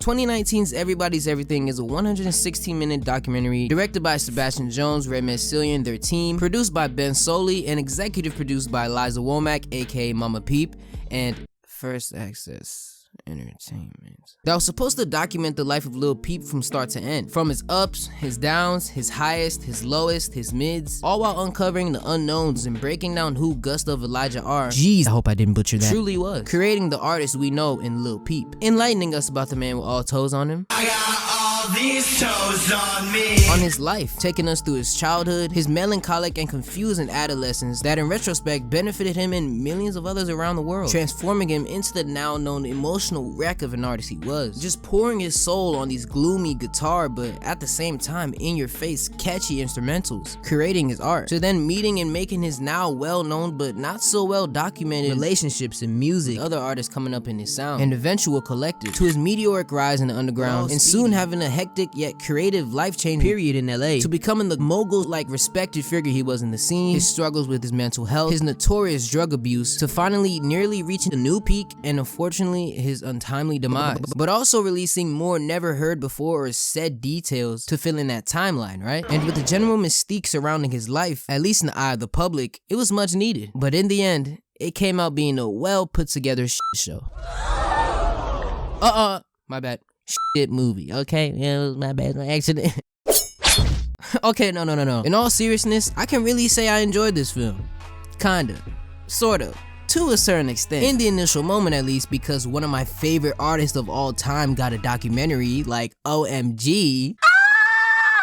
2019's Everybody's Everything is a 116-minute documentary directed by Sebastian Jones, Red Messillian, and their team, produced by Ben Soley, and executive produced by Liza Womack, aka Mama Peep, and First Access Entertainment. That was supposed to document the life of Lil Peep from start to end, from his ups, his downs, his highest, his lowest, his mids, all while uncovering the unknowns and breaking down who Gustav Elijah R. Jeez, I hope I didn't butcher that. Truly was, creating the artist we know in Lil Peep, enlightening us about the man with all toes on him. I got all these toes on me. On his life, taking us through his childhood, his melancholic and confusing adolescence that in retrospect benefited him and millions of others around the world, transforming him into the now known emotional wreck of an artist he was, just pouring his soul on these gloomy guitar but at the same time in your face catchy instrumentals, creating his art, to then meeting and making his now well known but not so well documented relationships in music, other artists coming up in his sound, and eventual collective, to his meteoric rise in the underground, and soon having a hectic yet creative life-changing period in LA, to becoming the mogul-like respected figure he was in the scene, his struggles with his mental health, his notorious drug abuse, to finally nearly reaching a new peak and unfortunately his untimely demise, but also releasing more never heard before or said details to fill in that timeline, right? And with the general mystique surrounding his life, at least in the eye of the public, it was much needed. But in the end, it came out being a well put together show. My bad. Shit movie, okay? Yeah, it was my bad, my accident. Okay, no. In all seriousness, I can really say I enjoyed this film. Kinda. Sorta. To a certain extent. In the initial moment at least, because one of my favorite artists of all time got a documentary, like OMG.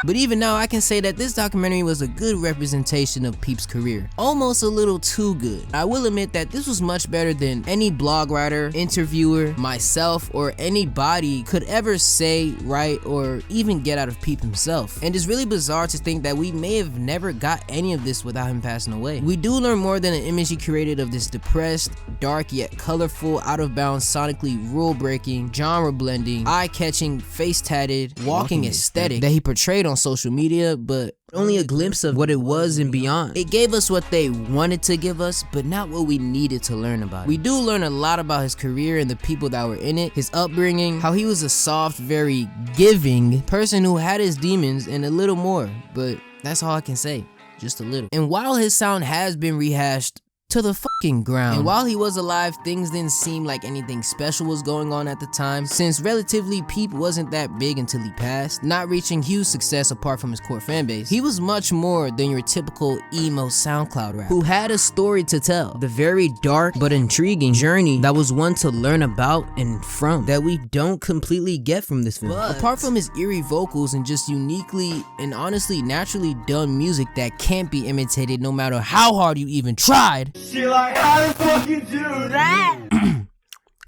But even now, I can say that this documentary was a good representation of Peep's career. Almost a little too good. I will admit that this was much better than any blog writer, interviewer, myself, or anybody could ever say, write, or even get out of Peep himself. And it's really bizarre to think that we may have never got any of this without him passing away. We do learn more than an image he created of this depressed, dark yet colorful, out of bounds, sonically rule-breaking, genre-blending, eye-catching, face-tatted, walking aesthetic that he portrayed on social media, but only a glimpse of what it was and beyond. It gave us what they wanted to give us, but not what we needed to learn about. We do learn a lot about his career and the people that were in it, his upbringing, how he was a soft, very giving person who had his demons, and a little more, but that's all I can say, just a little. And while his sound has been rehashed to the fucking ground, and while he was alive, things didn't seem like anything special was going on at the time, since relatively Peep wasn't that big until he passed, not reaching huge success apart from his core fanbase. He was much more than your typical emo SoundCloud rapper, who had a story to tell, the very dark but intriguing journey that was one to learn about and from, that we don't completely get from this film. Apart from his eerie vocals and just uniquely and honestly naturally done music that can't be imitated no matter how hard you even tried. She like, how to fucking do that?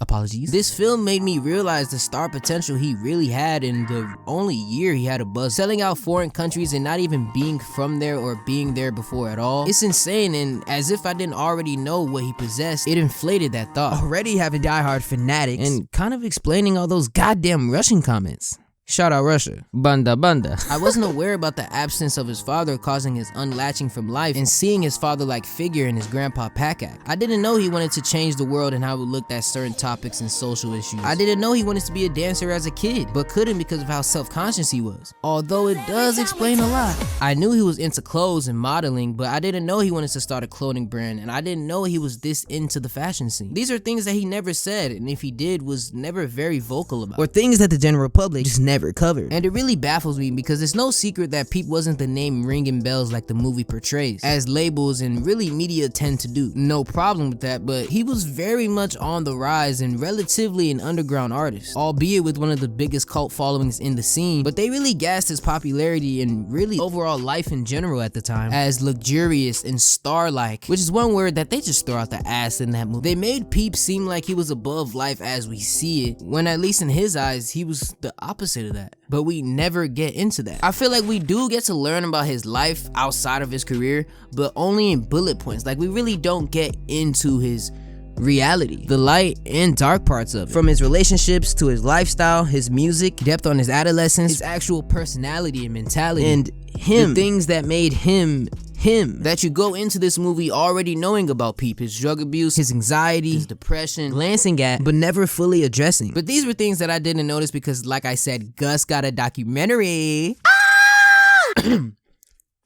Apologies. This film made me realize the star potential he really had in the only year he had a buzz, selling out foreign countries and not even being from there or being there before at all. It's insane, and as if I didn't already know what he possessed, it inflated that thought. Already having diehard fanatics and kind of explaining all those goddamn Russian comments. Shout out Russia. Banda banda. I wasn't aware about the absence of his father causing his unlatching from life and seeing his father-like figure in his grandpa Packak. I didn't know he wanted to change the world and how it looked at certain topics and social issues. I didn't know he wanted to be a dancer as a kid, but couldn't because of how self-conscious he was. Although it does explain a lot. I knew he was into clothes and modeling, but I didn't know he wanted to start a clothing brand, and I didn't know he was this into the fashion scene. These are things that he never said, and if he did, was never very vocal about. Or things that the general public just never covered. And it really baffles me because it's no secret that Peep wasn't the name ringing bells like the movie portrays, as labels and really media tend to do. No problem with that, but he was very much on the rise and relatively an underground artist, albeit with one of the biggest cult followings in the scene, but they really gassed his popularity and really overall life in general at the time as luxurious and star-like, which is one word that they just throw out the ass in that movie. They made Peep seem like he was above life as we see it, when at least in his eyes, he was the opposite of that. But we never get into that. I feel like we do get to learn about his life outside of his career, but only in bullet points. Like, we really don't get into his reality, the light and dark parts of it, from his relationships to his lifestyle, his music, depth on his adolescence, his actual personality and mentality, and him, the things that made him him that you go into this movie already knowing about Peep, his drug abuse, his anxiety, his depression, glancing at, but never fully addressing. But these were things that I didn't notice because, like I said, Gus got a documentary.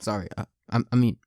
Sorry, I'm a man.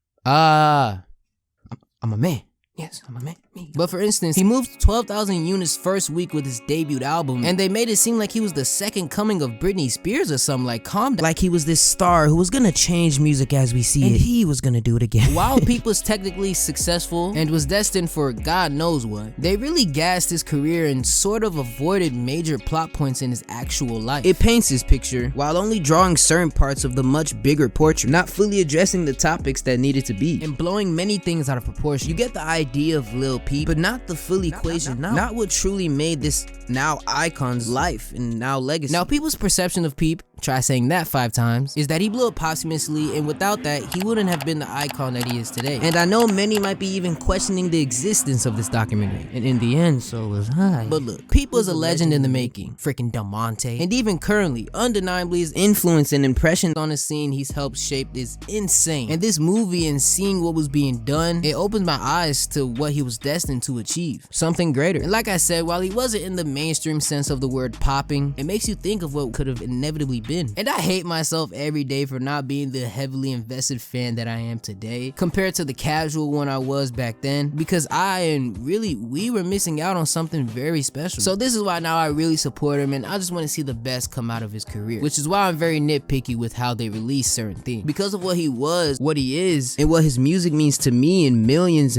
Yes, I'm a man. But for instance, he moved 12,000 units first week with his debut album, and they made it seem like he was the second coming of Britney Spears or something, like calm down. Like he was this star who was gonna change music as we see it, and he was gonna do it again. While Peep was technically successful and was destined for God knows what, they really gassed his career and sort of avoided major plot points in his actual life. It paints his picture while only drawing certain parts of the much bigger portrait, not fully addressing the topics that needed to be, and blowing many things out of proportion. You get the idea of Lil Peep, but not the full equation, not what truly made this now icon's life and now legacy. Now, people's perception of Peep, try saying that 5 times, is that he blew up posthumously, and without that, he wouldn't have been the icon that he is today. And I know many might be even questioning the existence of this documentary, and in the end, so was I. But look, Peep was a legend in the making, freaking Demonte, and even currently, undeniably, his influence and impression on the scene he's helped shape is insane. And this movie and seeing what was being done, it opened my eyes to what he was destined to achieve, something greater. And like I said, while he wasn't in the mainstream sense of the word popping, it makes you think of what could have inevitably been. And I hate myself every day for not being the heavily invested fan that I am today compared to the casual one I was back then, because we were missing out on something very special. So this is why now I really support him, and I just want to see the best come out of his career, which is why I'm very nitpicky with how they release certain things, because of what he was, what he is, and what his music means to me and millions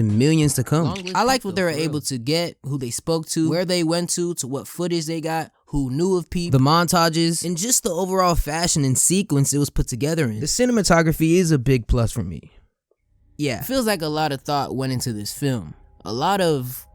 to come. I liked what they were able to get, who they spoke to, where they went to what footage they got, who knew of Peep, the montages, and just the overall fashion and sequence it was put together in. The cinematography is a big plus for me. Yeah, it feels like a lot of thought went into this film. A lot of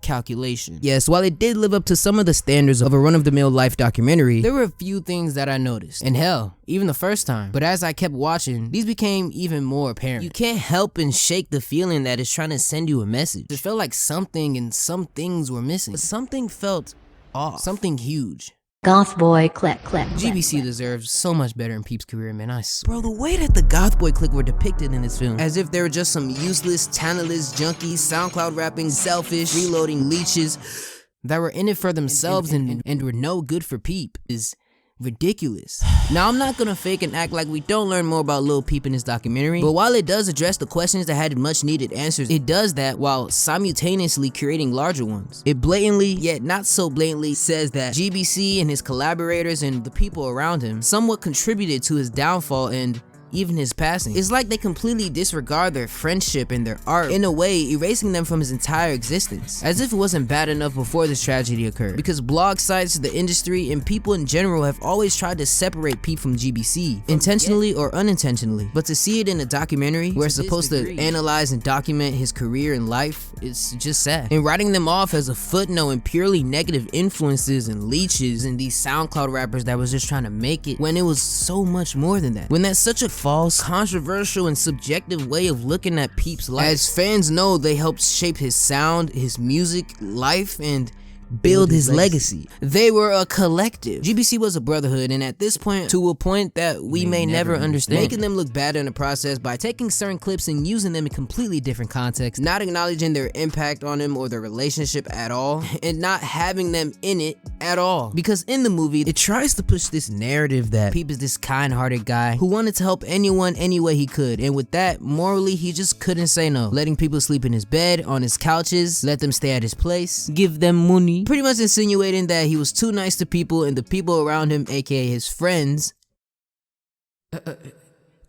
calculation. Yes, while it did live up to some of the standards of a run-of-the-mill life documentary, there were a few things that I noticed. And hell, even the first time. But as I kept watching, these became even more apparent. You can't help and shake the feeling that it's trying to send you a message. It felt like something and some things were missing. But something felt off. Something huge. Goth boy click. GBC deserves so much better in Peep's career, man. I swear. Bro, the way that the goth boy clique were depicted in this film, as if they were just some useless, talentless junkies, SoundCloud rapping, selfish, reloading leeches that were in it for themselves and were no good for Peep, is ridiculous. Now, I'm not gonna fake and act like we don't learn more about Lil Peep in this documentary, but while it does address the questions that had much needed answers, it does that while simultaneously creating larger ones. It blatantly, yet not so blatantly, says that GBC and his collaborators and the people around him somewhat contributed to his downfall and even his passing. It's like they completely disregard their friendship and their art, in a way erasing them from his entire existence, as if it wasn't bad enough before this tragedy occurred. Because blog sites, the industry, and people in general have always tried to separate Peep from GBC, intentionally or unintentionally. But to see it in a documentary where it's supposed to analyze and document his career and life, it's just sad. And writing them off as a footnote and purely negative influences and leeches and these SoundCloud rappers that was just trying to make it, when it was so much more than that. When that's such a false, controversial, and subjective way of looking at Peep's life. As fans know, they helped shape his sound, his music, life, and build his legacy. They were a collective. GBC was a brotherhood, and at this point, to a point that we may never understand, making them look bad in the process by taking certain clips and using them in completely different contexts, not acknowledging their impact on him or their relationship at all, and not having them in it at all. Because in the movie, it tries to push this narrative that Peep is this kind-hearted guy who wanted to help anyone any way he could, and with that, morally, he just couldn't say no. Letting people sleep in his bed, on his couches, let them stay at his place, give them money, pretty much insinuating that he was too nice to people and the people around him, aka his friends,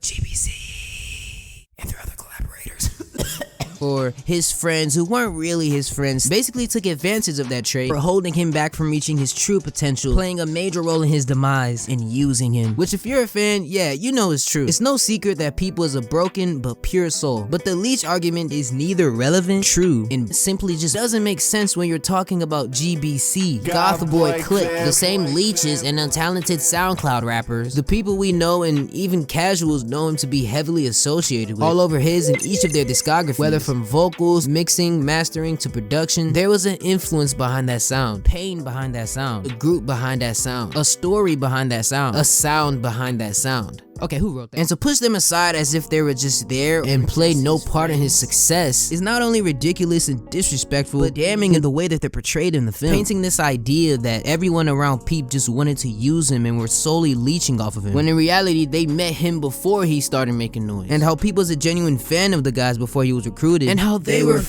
GBC and their other collaborators, or his friends who weren't really his friends, basically took advantage of that trait for holding him back from reaching his true potential, playing a major role in his demise, and using him. Which, if you're a fan, yeah, you know is true. It's no secret that Peep was a broken but pure soul. But the leech argument is neither relevant, true, and simply just doesn't make sense when you're talking about GBC, Goth Boy Clique, the same leeches and untalented SoundCloud rappers, the people we know and even casuals know him to be heavily associated with, all over his and each of their discography, whether from vocals, mixing, mastering, to production. There was an influence behind that sound, pain behind that sound, a group behind that sound, a story behind that sound, a sound behind that sound. Okay, who wrote that? And to push them aside as if they were just there and played no part in his success is not only ridiculous and disrespectful, but damning in the way that they're portrayed in the film, painting this idea that everyone around Peep just wanted to use him and were solely leeching off of him, when in reality they met him before he started making noise, and how Peep was a genuine fan of the guys before he was recruited, and how they were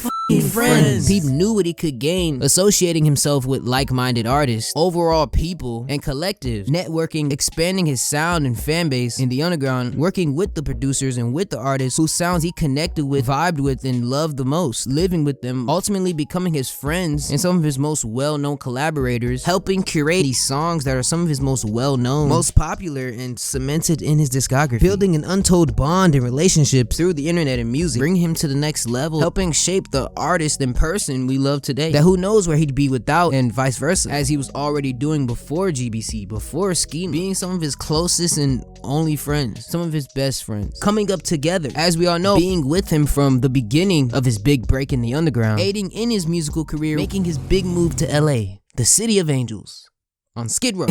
friends. Peep knew what he could gain associating himself with like-minded artists, overall people, and collective, networking, expanding his sound and fan base in the underground, working with the producers and with the artists whose sounds he connected with, vibed with, and loved the most, living with them, ultimately becoming his friends and some of his most well-known collaborators, helping curate these songs that are some of his most well-known, most popular, and cemented in his discography, building an untold bond and relationships through the internet and music, bringing him to the next level, helping shape the artist and person we love today, that who knows where he'd be without, and vice versa, as he was already doing before GBC, before Scheme, being some of his closest and only friends, some of his best friends, coming up together, as we all know, being with him from the beginning of his big break in the underground, aiding in his musical career, making his big move to LA, the city of angels, on Skid Row,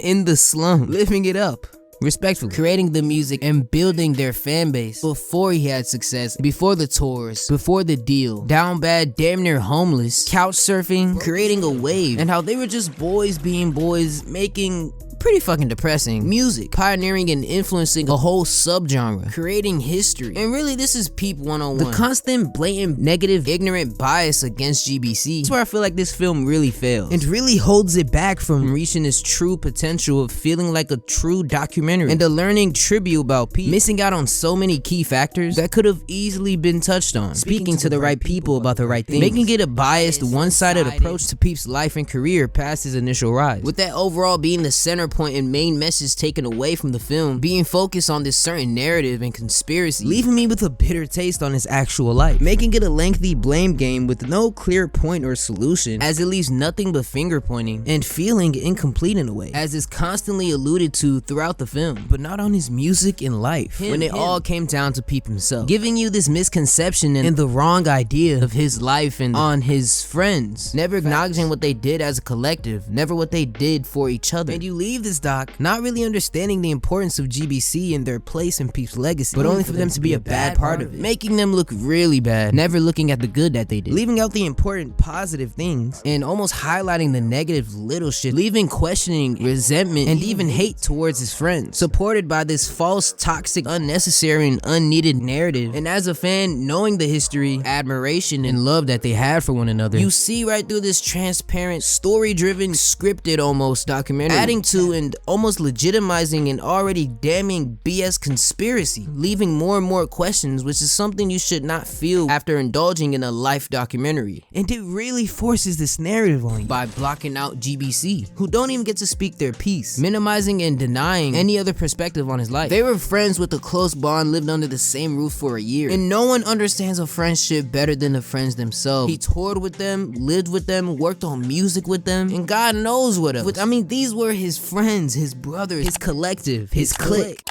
in the slum, living it up, respectfully, creating the music and building their fan base before he had success, before the tours, before the deal, down bad, damn near homeless, couch surfing, creating a wave, and how they were just boys being boys, making pretty fucking depressing music, pioneering and influencing a whole subgenre, creating history. And really, this is Peep 101. The constant, blatant, negative, ignorant bias against GBC. That's where I feel like this film really fails and really holds it back from reaching its true potential of feeling like a true documentary and a learning tribute about Peep, missing out on so many key factors that could have easily been touched on, speaking to the right people about the right things, making it a biased, one-sided approach to Peep's life and career past his initial rise, with that overall being the center point and main message taken away from the film, being focused on this certain narrative and conspiracy, leaving me with a bitter taste on his actual life, making it a lengthy blame game with no clear point or solution, as it leaves nothing but finger pointing and feeling incomplete in a way, as is constantly alluded to throughout the film, but not on his music and life, when it all came down to Peep himself, giving you this misconception and the wrong idea of his life and on his friends, never acknowledging what they did as a collective, never what they did for each other, and you leave this doc not really understanding the importance of GBC and their place in Peep's legacy, but only for them to be a bad part of it, making them look really bad, never looking at the good that they did, leaving out the important positive things, and almost highlighting the negative little shit, leaving questioning, resentment, and even hate towards his friends, supported by this false, toxic, unnecessary, and unneeded narrative. And as a fan, knowing the history, admiration, and love that they had for one another, you see right through this transparent, story-driven, scripted almost documentary, adding to and almost legitimizing an already damning BS conspiracy, leaving more and more questions, which is something you should not feel after indulging in a life documentary. And it really forces this narrative on you by blocking out GBC, who don't even get to speak their piece, minimizing and denying any other perspective on his life. They were friends with a close bond, lived under the same roof for a year, and no one understands a friendship better than the friends themselves. He toured with them, lived with them, worked on music with them, and God knows what else. I mean, these were his friends, his brothers, his collective, his clique.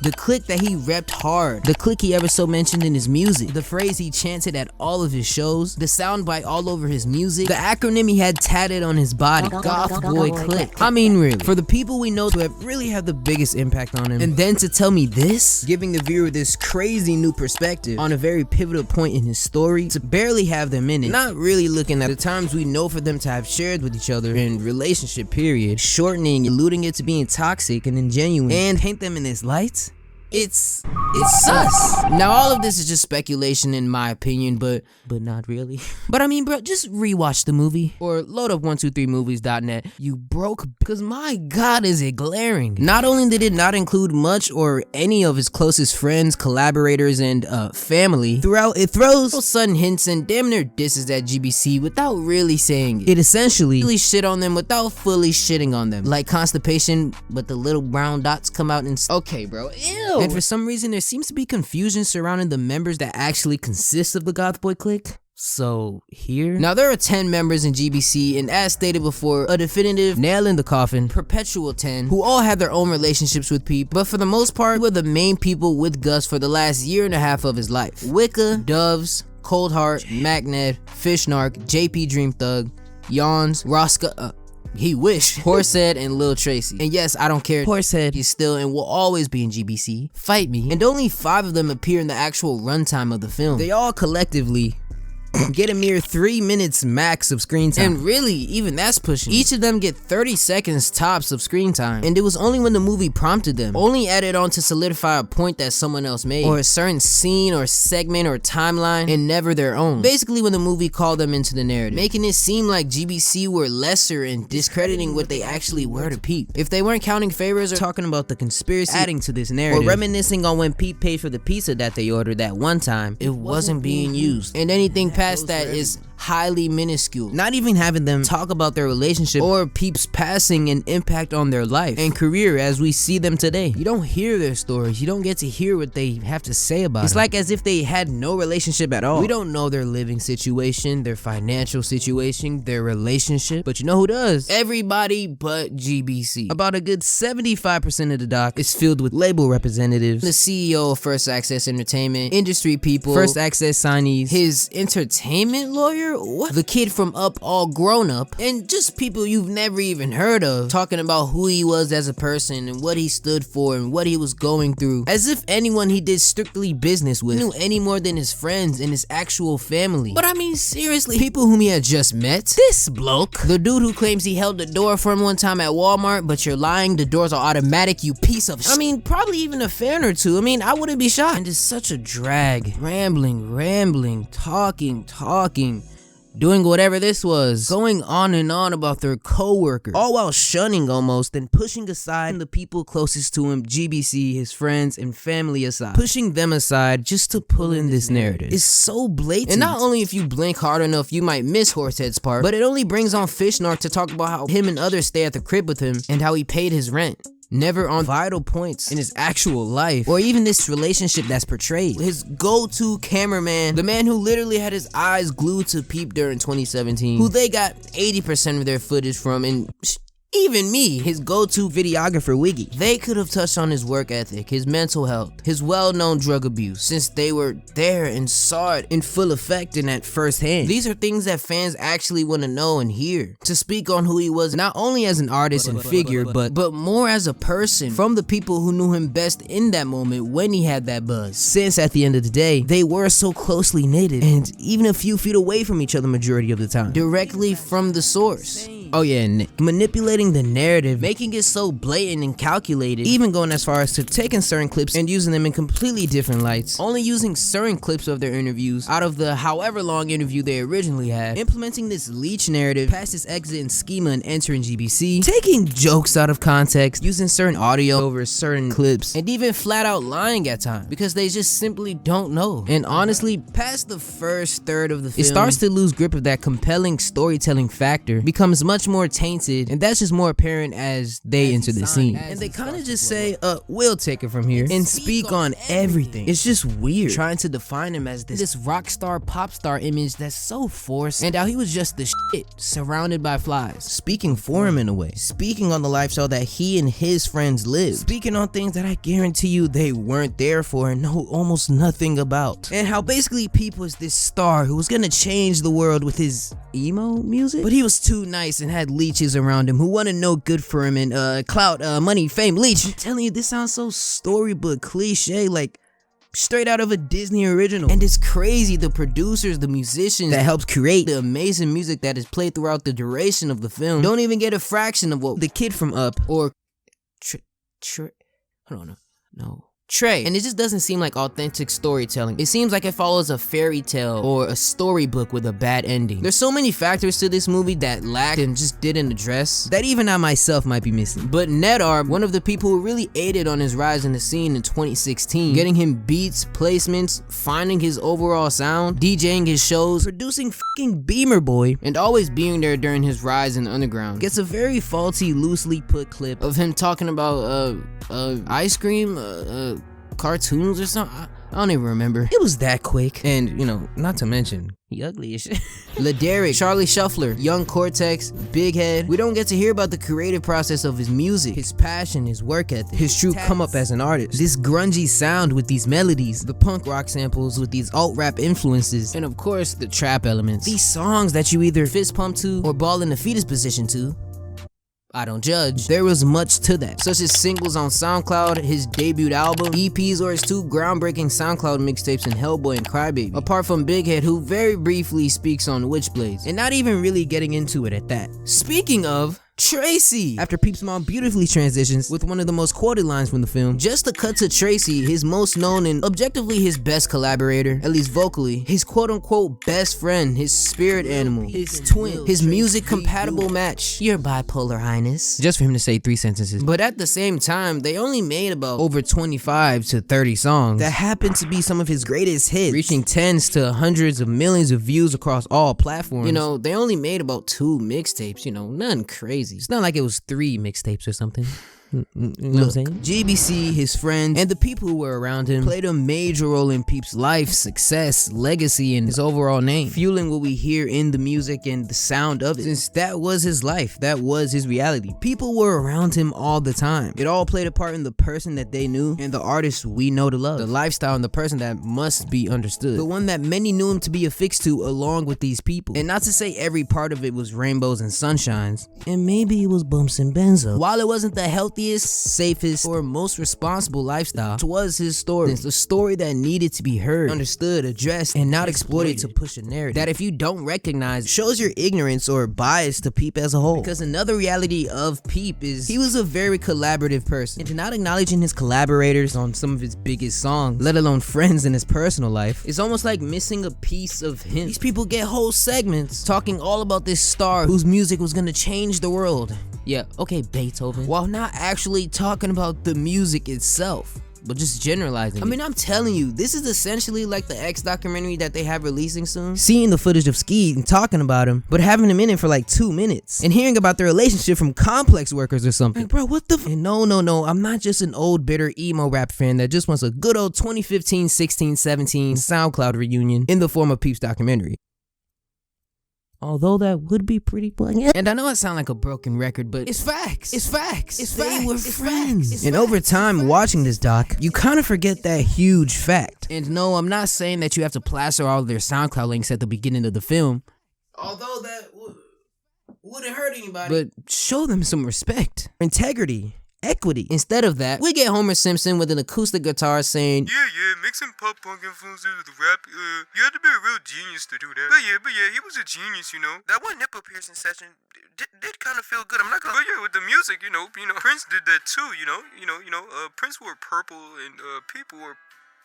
The clique that he repped hard, the clique he ever so mentioned in his music, the phrase he chanted at all of his shows, the soundbite all over his music, the acronym he had tatted on his body, Goth Boy Clique. I mean, really, for the people we know to have really had the biggest impact on him, and then to tell me this, giving the viewer this crazy new perspective on a very pivotal point in his story, to barely have them in it, not really looking at the times we know for them to have shared with each other in relationship period, shortening, alluding it to being toxic and ingenuine, and paint them in this light. It's sus. Now all of this is just speculation in my opinion, but not really. But I mean, bro, just rewatch the movie or load up 123movies.net. You broke, because my God, is it glaring. Not only did it not include much or any of his closest friends, collaborators, and family throughout, it throws sudden hints and damn near disses at GBC without really saying it. It essentially really shit on them without fully shitting on them, like constipation, but the little brown dots come out and okay, bro, ew. And for some reason, there seems to be confusion surrounding the members that actually consist of the Goth Boy Clique. So here, now there are 10 members in GBC, and as stated before, a definitive nail in the coffin, perpetual 10, who all had their own relationships with Peep, but for the most part, were the main people with Gus for the last year and a half of his life. Wicca, Doves, Cold Heart, MacNed, Fishnark, JP Dream Thug, Yawns, Rosca, He wish. Horsehead and Lil Tracy. And yes, I don't care. Horsehead is still and will always be in GBC. Fight me. And only 5 of them appear in the actual runtime of the film. They all collectively get a mere 3 minutes max of screen time. And really, even that's pushing. Each of them get 30 seconds tops of screen time. And it was only when the movie prompted them, only added on to solidify a point that someone else made, or a certain scene or segment or timeline, and never their own. Basically when the movie called them into the narrative, making it seem like GBC were lesser and discrediting what they actually were to Peep. If they weren't counting favors or talking about the conspiracy adding to this narrative, or reminiscing on when Peep paid for the pizza that they ordered that one time, it wasn't being used. And anything past that is highly minuscule. Not even having them talk about their relationship or Peep's passing and impact on their life and career as we see them today. You don't hear their stories. You don't get to hear what they have to say about it. It's like as if they had no relationship at all. We don't know their living situation, their financial situation, their relationship, but you know who does? Everybody but GBC. About a good 75% of the doc is filled with label representatives, the CEO of First Access Entertainment, industry people, First Access signees, his entertainment lawyer, what? The kid from Up all grown up, and just people you've never even heard of, talking about who he was as a person and what he stood for and what he was going through, as if anyone he did strictly business with knew any more than his friends and his actual family. But I mean seriously, people whom he had just met. This bloke, the dude who claims he held the door for him one time at Walmart, but you're lying, the doors are automatic, you piece of shit. I mean, probably even a fan or two. I mean, I wouldn't be shocked. And it's such a drag, rambling, talking, doing whatever this was, going on and on about their co-worker, all while shunning almost and pushing aside the people closest to him, GBC, his friends and family aside, pushing them aside just to pull in this narrative. It's so blatant. And not only if you blink hard enough you might miss Horsehead's part, but it only brings on Fishnark to talk about how him and others stay at the crib with him and how he paid his rent. Never on vital points in his actual life, or even this relationship that's portrayed. His go-to cameraman, the man who literally had his eyes glued to Peep during 2017, who they got 80% of their footage from, and even me, his go-to videographer Wiggy. They could have touched on his work ethic, his mental health, his well-known drug abuse, since they were there and saw it in full effect and at first hand. These are things that fans actually want to know and hear. To speak on who he was not only as an artist and figure, but more as a person, from the people who knew him best in that moment when he had that buzz. Since at the end of the day, they were so closely knitted and even a few feet away from each other majority of the time, directly from the source. Oh yeah, Nick. Manipulating the narrative, making it so blatant and calculated, even going as far as to taking certain clips and using them in completely different lights, only using certain clips of their interviews out of the however long interview they originally had, implementing this leech narrative past its exit and schema and entering GBC, taking jokes out of context, using certain audio over certain clips, and even flat out lying at times because they just simply don't know. And honestly, past the first third of the film, it starts to lose grip of that compelling storytelling factor, becomes much more tainted, and that's just more apparent as they enter the scene. And they kind of just say, we'll take it from here, and speak on everything. It's just weird, trying to define him as this rock star, pop star image that's so forced, and how he was just the shit, surrounded by flies, speaking for him in a way, speaking on the lifestyle that he and his friends lived, speaking on things that I guarantee you they weren't there for and know almost nothing about, and how basically Peep was this star who was gonna change the world with his emo music, but he was too nice and had leeches around him who wanted no good for him, and clout, money, fame, leech. I'm telling you, this sounds so storybook cliche, like straight out of a Disney original. And it's crazy, the producers, the musicians that helped create the amazing music that is played throughout the duration of the film don't even get a fraction of what the kid from Up or Trey. And it just doesn't seem like authentic storytelling. It seems like it follows a fairy tale or a storybook with a bad ending. There's so many factors to this movie that lacked and just didn't address that even I myself might be missing. But Nedarb, one of the people who really aided on his rise in the scene in 2016, getting him beats, placements, finding his overall sound, DJing his shows, producing fucking Beamer Boy, and always being there during his rise in the underground, gets a very faulty, loosely put clip of him talking about ice cream, cartoons or something. I don't even remember. It was that quick. And, you know, not to mention, he ugly as shit. Laderick, Charlie Shuffler, Young Cortex, Big Head. We don't get to hear about the creative process of his music, his passion, his work ethic, his true come up as an artist, this grungy sound with these melodies, the punk rock samples with these alt rap influences, and of course the trap elements. These songs that you either fist pump to or ball in the fetus position to. I don't judge. There was much to that, such as singles on SoundCloud, his debut album, EPs, or his 2 groundbreaking SoundCloud mixtapes in Hellboy and Crybaby. Apart from Big Head, who very briefly speaks on Witchblades, and not even really getting into it at that. Speaking of Tracy, after Peep's mom beautifully transitions with one of the most quoted lines from the film, just to cut to Tracy, his most known and objectively his best collaborator, at least vocally, his quote-unquote best friend, his spirit animal, his twin, his music compatible match, your bipolar highness, just for him to say 3 sentences. But at the same time, they only made about over 25 to 30 songs that happened to be some of his greatest hits, reaching tens to hundreds of millions of views across all platforms. You know, they only made about 2 mixtapes, you know, nothing crazy. It's not like it was 3 mixtapes or something. You know what I'm saying? GBC, his friends, and the people who were around him played a major role in Peep's life, success, legacy, and his overall name, fueling what we hear in the music and the sound of it. Since that was his life, that was his reality. People were around him all the time. It all played a part in the person that they knew and the artist we know to love, the lifestyle and the person that must be understood, the one that many knew him to be affixed to along with these people. And not to say every part of it was rainbows and sunshines, and maybe it was bumps and benzo. While it wasn't the healthiest, safest, or most responsible lifestyle, it was his story. It's a story that needed to be heard, understood, addressed, and not exploited to push a narrative that if you don't recognize, shows your ignorance or bias to Peep as a whole. Because another reality of Peep is he was a very collaborative person, and not acknowledging his collaborators on some of his biggest songs, let alone friends in his personal life, is almost like missing a piece of him. These people get whole segments talking all about this star whose music was gonna change the world. Yeah, okay, Beethoven. While not actually talking about the music itself, but just generalizing. I mean, I'm telling you, this is essentially like the X documentary that they have releasing soon. Seeing the footage of Skeet and talking about him, but having him in it for like 2 minutes, and hearing about their relationship from Complex workers or something. Like, bro, what the and no, I'm not just an old bitter emo rap fan that just wants a good old 2015, 16, 17 SoundCloud reunion in the form of Peep's documentary. Although that would be pretty bland. And I know I sound like a broken record, but it's facts. It's facts. It's they were friends. And over time, watching this doc, you kind of forget that huge fact. And no, I'm not saying that you have to plaster all of their SoundCloud links at the beginning of the film. Although that wouldn't hurt anybody. But show them some respect, integrity, equity. Instead of that, we get Homer Simpson with an acoustic guitar saying, Yeah, mixing pop punk influences with rap, you had to be a real genius to do that. But yeah, he was a genius, you know. That one nipple piercing session did kind of feel good. I'm not gonna. But yeah, with the music, you know, Prince did that too, you know. Prince wore purple and people wore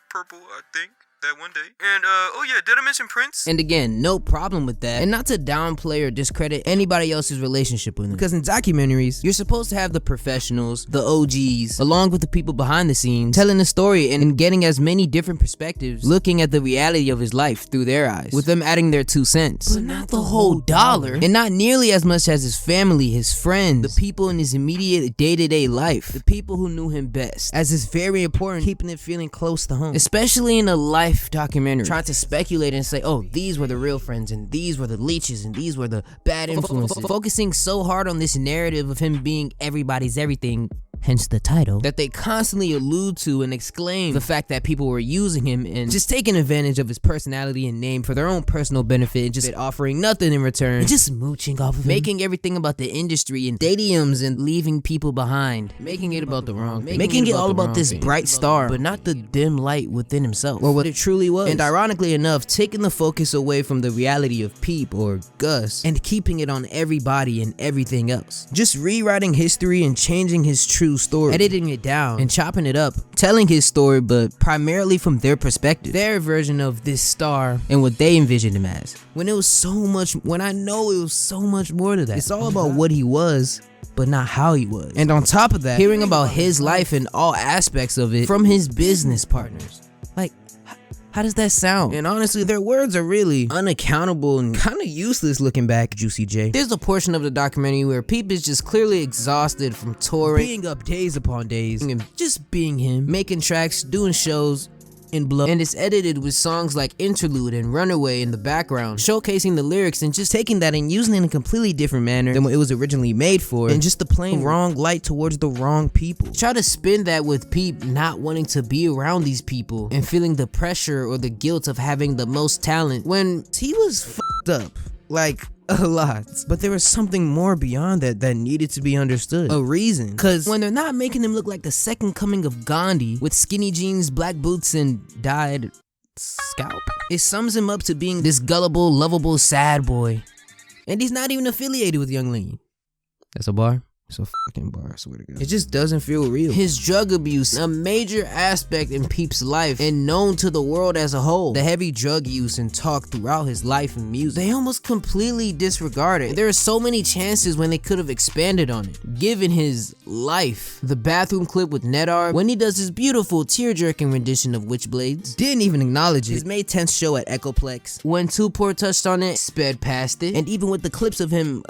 purple, I think. That one day. And oh yeah, did I mention Prince? And again, no problem with that. And not to downplay or discredit anybody else's relationship with him, because in documentaries, you're supposed to have the professionals, the OGs, along with the people behind the scenes, telling the story and getting as many different perspectives, looking at the reality of his life through their eyes, with them adding their 2 cents. But not the whole dollar. And not nearly as much as his family, his friends, the people in his immediate day-to-day life, the people who knew him best, as is very important, keeping it feeling close to home. Especially in a life documentary, trying to speculate and say, oh, these were the real friends and these were the leeches and these were the bad influences, focusing so hard on this narrative of him being everybody's everything, hence the title, that they constantly allude to and exclaim the fact that people were using him and just taking advantage of his personality and name for their own personal benefit, and just offering nothing in return, and just mooching off of him, making everything about the industry and stadiums and leaving people behind, making it about the wrong thing, making it all about this bright star, but not the dim light within himself, or what it truly was. And ironically enough, taking the focus away from the reality of Peep or Gus and keeping it on everybody and everything else, just rewriting history and changing his true story, editing it down and chopping it up, telling his story, but primarily from their perspective, their version of this star and what they envisioned him as. When I know it was so much more to that. It's all about what he was, but not how he was. And on top of that, hearing about his life and all aspects of it from his business partners. Like, how does that sound? And honestly, their words are really unaccountable and kind of useless looking back, Juicy J. There's a portion of the documentary where Peep is just clearly exhausted from touring, being up days upon days, and just being him, making tracks, doing shows, and blow. And it's edited with songs like Interlude and Runaway in the background, showcasing the lyrics and just taking that and using it in a completely different manner than what it was originally made for, and just the plain wrong light towards the wrong people. Try to spin that with Peep not wanting to be around these people and feeling the pressure or the guilt of having the most talent when he was f***ed up. Like, a lot. But there was something more beyond that that needed to be understood. A reason. Cause when they're not making him look like the second coming of Gandhi with skinny jeans, black boots, and dyed scalp, it sums him up to being this gullible, lovable, sad boy. And he's not even affiliated with Young Lean. That's a bar? It's a fucking bar, I swear to God. It just doesn't feel real. His drug abuse, a major aspect in Peep's life and known to the world as a whole. The heavy drug use and talk throughout his life and music, they almost completely disregard it. There are so many chances when they could have expanded on it, given his life. The bathroom clip with Nedar, when he does his beautiful tear-jerking rendition of Witchblades, didn't even acknowledge it. His May 10th show at Echoplex, when Tupor touched on it, sped past it, and even with the clips of him,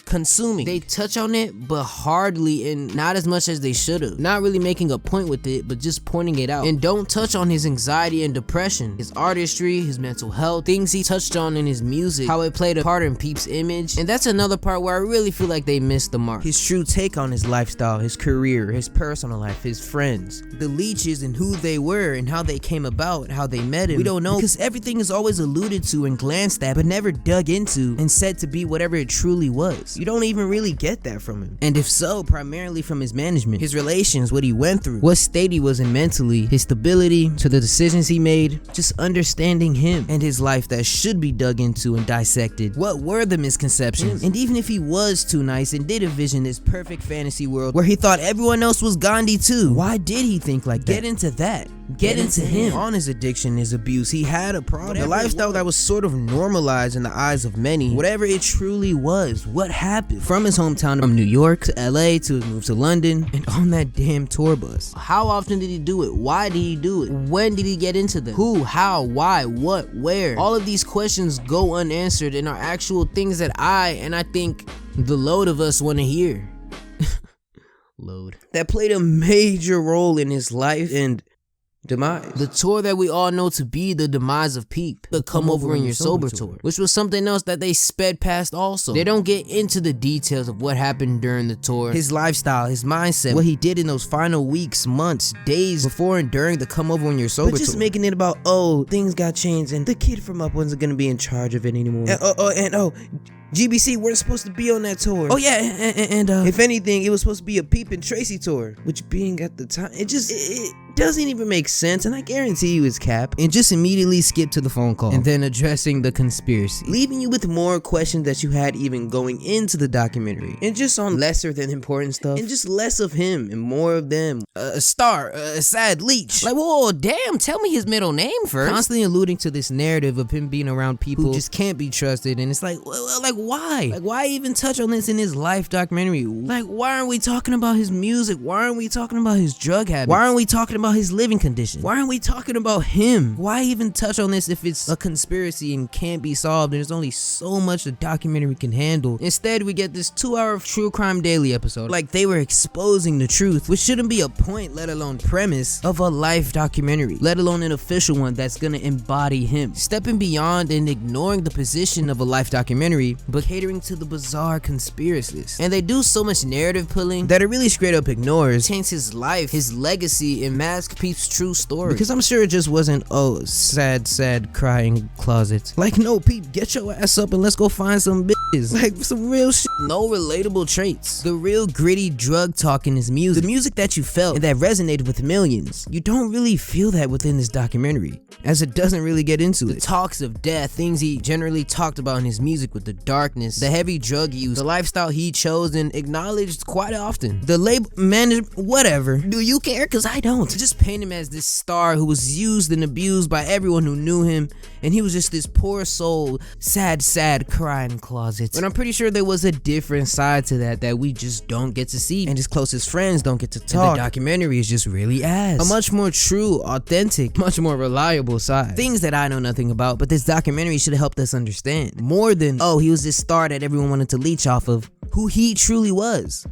consuming, they touch on it but hardly, and not as much as they should have. Not really making a point with it, but just pointing it out. And don't touch on his anxiety and depression, his artistry, his mental health, things he touched on in his music, how it played a part in Peep's image. And that's another part where I really feel like they missed the mark. His true take on his lifestyle, his career, his personal life, his friends, the leeches and who they were and how they came about, how they met him. We don't know, because everything is always alluded to and glanced at but never dug into and said to be whatever it truly was. You don't even really get that from him. And if so, primarily from his management, his relations, what he went through, what state he was in mentally, his stability, to the decisions he made, just understanding him and his life that should be dug into and dissected. What were the misconceptions? And even if he was too nice and did envision this perfect fantasy world where he thought everyone else was Gandhi too, why did he think like that? Get into that. Get into him. On his addiction, his abuse, he had a problem. The lifestyle that was sort of normalized in the eyes of many, whatever it truly was, what happened? From his hometown, from New York to LA to his move to London, and on that damn tour bus. How often did he do it? Why did he do it? When did he get into them? Who, how, why, what, where? All of these questions go unanswered and are actual things that I think the load of us want to hear. Load. That played a major role in his life and demise. The tour that we all know to be the demise of Peep, the Come Over in Your Sober tour, which was something else that they sped past also. They don't get into the details of what happened during the tour, his lifestyle, his mindset, what he did in those final weeks, months, days before and during the Come Over in Your Sober tour. But just making it about, oh, things got changed and the kid from Up wasn't gonna be in charge of it anymore. And GBC weren't supposed to be on that tour. Oh yeah, and if anything, it was supposed to be a Peep and Tracy tour, which being at the time, it doesn't even make sense, and I guarantee you it's cap. And just immediately skip to the phone call and then addressing the conspiracy, leaving you with more questions that you had even going into the documentary, and just on lesser than important stuff, and just less of him and more of them. A star, a sad leech. Like, whoa, damn, tell me his middle name first. Constantly alluding to this narrative of him being around people who just can't be trusted, and it's like, well, like why? Like, why even touch on this in his life documentary? Like, why aren't we talking about his music? Why aren't we talking about his drug habits? Why aren't we talking about his living conditions? Why aren't we talking about him? Why even touch on this if it's a conspiracy and can't be solved and there's only so much the documentary can handle? Instead, we get this 2-hour True Crime Daily episode like they were exposing the truth, which shouldn't be a point, let alone premise, of a life documentary, let alone an official one that's gonna embody him. Stepping beyond and ignoring the position of a life documentary, but catering to the bizarre conspiracies. And they do so much narrative pulling that it really straight up ignores, taints his life, his legacy, and masks Peep's true story. Because I'm sure it just wasn't, oh, sad crying closet. Like, no, Peep, get your ass up and let's go find some bitches. Like, some real shit. No relatable traits. The real gritty drug talk in his music. The music that you felt and that resonated with millions. You don't really feel that within this documentary, as it doesn't really get into it. The talks of death, things he generally talked about in his music with the darkness, the heavy drug use, the lifestyle he chose and acknowledged quite often. The label management, whatever. Do you care? Cause I don't. Just paint him as this star who was used and abused by everyone who knew him, and he was just this poor soul, sad crying closet. But I'm pretty sure there was a different side to that we just don't get to see, and his closest friends don't get to talk. And the documentary is just really a much more true, authentic, much more reliable side. Things that I know nothing about, but this documentary should have helped us understand. More than, oh, he was this star that everyone wanted to leech off of, who he truly was.